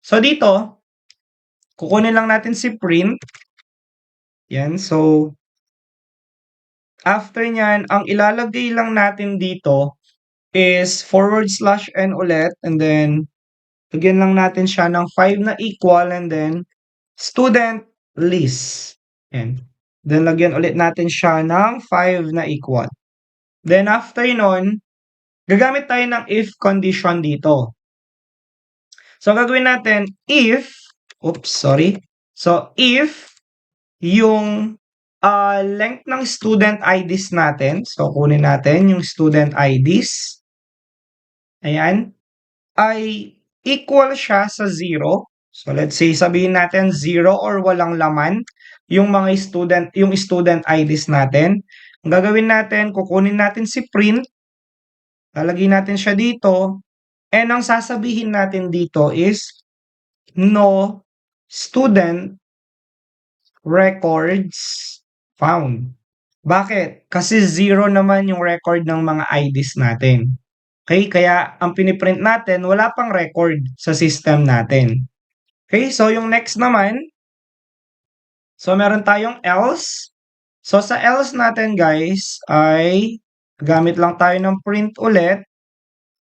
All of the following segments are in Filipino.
So, dito, kukunin lang natin si print. Yan. So, after nyan, ang ilalagay lang natin dito is /n ulit. And then, lagyan lang natin siya ng 5 na equal. And then, student list. Yan. Then, lagyan ulit natin siya ng 5 na equal. Then, after nun, gagamit tayo ng if condition dito. So, gagawin natin if, So, if yung length ng student IDs natin, so kunin natin yung student IDs, ayan, ay equal siya sa 0. So, let's say, sabihin natin 0 or walang laman yung yung student IDs natin. Ang gagawin natin, kukunin natin si print, lalagay natin siya dito, and ang sasabihin natin dito is no student records found. Bakit? Kasi 0 naman yung record ng mga IDs natin. Okay? Kaya ang piniprint natin, wala pang record sa system natin. Okay? So, yung next naman, so meron tayong else. So, sa else natin guys, ay gamit lang tayo ng print ulit.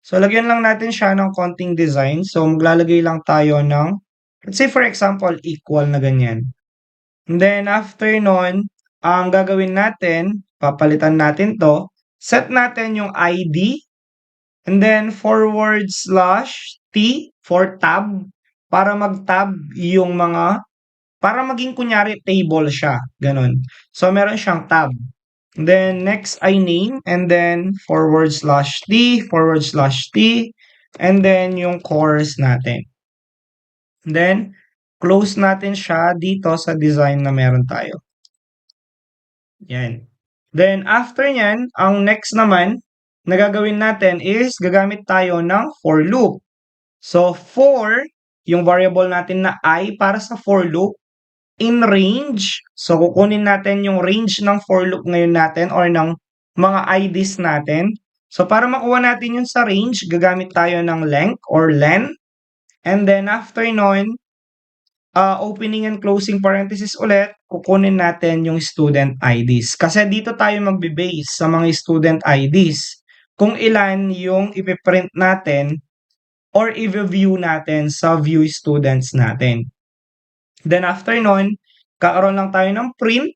So, lagyan lang natin siya ng konting design. So, maglalagay lang tayo ng, let's say for example, equal na ganyan. And then, after nun, ang gagawin natin, papalitan natin to, set natin yung ID, and then /T for tab, para mag-tab yung para maging kunyari table siya, ganun. So, meron siyang tab. And then, next ay name, and then /T, and then yung course natin. And then, close natin siya dito sa design na meron tayo. Yan. Then, after nyan, ang next naman na gagawin natin is gagamit tayo ng for loop. So, for, yung variable natin na I para sa for loop, in range. So, kukunin natin yung range ng for loop ngayon natin or ng mga IDs natin. So, para makuha natin yun sa range, gagamit tayo ng length or len. And then, after nun, opening and closing parenthesis ulit, kukunin natin yung student IDs. Kasi dito tayo magbe-base sa mga student IDs kung ilan yung ipiprint natin or i-view natin sa view students natin. Then after nun, kakaroon lang tayo ng print.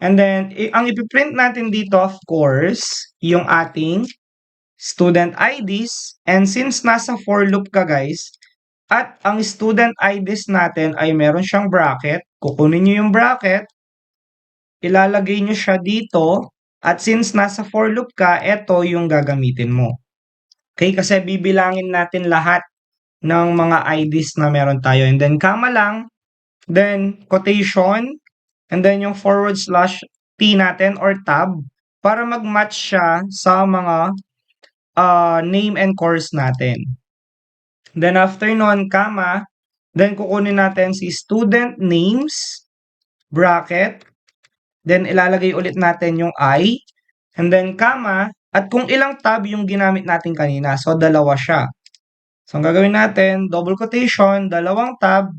And then, ang ipiprint natin dito, of course, yung ating student IDs. And since nasa for loop ka guys, at ang student IDs natin ay meron siyang bracket. Kukunin nyo yung bracket, ilalagay nyo siya dito, at since nasa for loop ka, ito yung gagamitin mo. Okay, kasi bibilangin natin lahat ng mga IDs na meron tayo. And then, comma lang, then quotation, and then yung /T natin or tab, para mag-match siya sa mga name and course natin. Then after nun, comma, then kukunin natin si student names, bracket, then ilalagay ulit natin yung I, and then comma, at kung ilang tab yung ginamit natin kanina, so dalawa siya. So ang gagawin natin, double quotation, dalawang tab,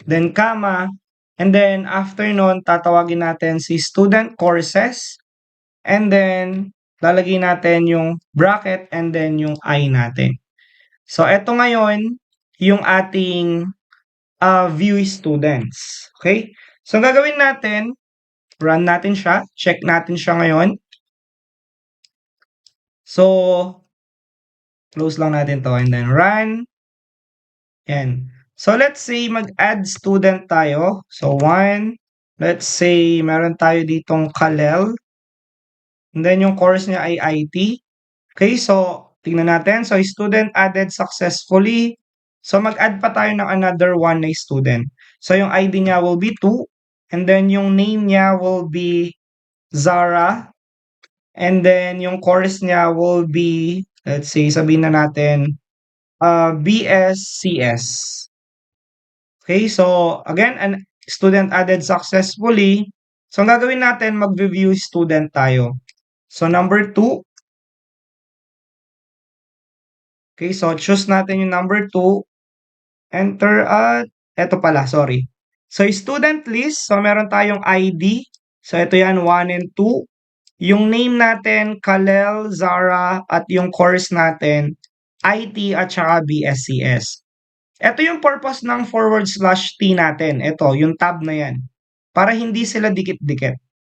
then comma, and then after nun, tatawagin natin si student courses, and then lalagay natin yung bracket and then yung I natin. So, eto ngayon, yung ating view students. Okay? So, ang gagawin natin, run natin siya. Check natin siya ngayon. So, close lang natin to and then run. Yan. So, let's say mag-add student tayo. So, let's say meron tayo ditong Kalel. And then yung course niya ay IT. Okay, so tingnan natin. So, student added successfully. So, mag-add pa tayo ng another one na student. So, yung ID niya will be 2. And then, yung name niya will be Zara. And then, yung course niya will be, let's say, sabihin na natin, BSCS. Okay, so, again, an student added successfully. So, ang gagawin natin, mag-view student tayo. So, number 2. Okay, so choose natin yung number 2. Enter at eto pala, sorry. So, student list, so meron tayong ID. So, ito yan, 1 and 2. Yung name natin, Kalel, Zara, at yung course natin, IT at saka BSCS. Ito yung purpose ng /T natin. Ito, yung tab na yan. Para hindi sila dikit-dikit.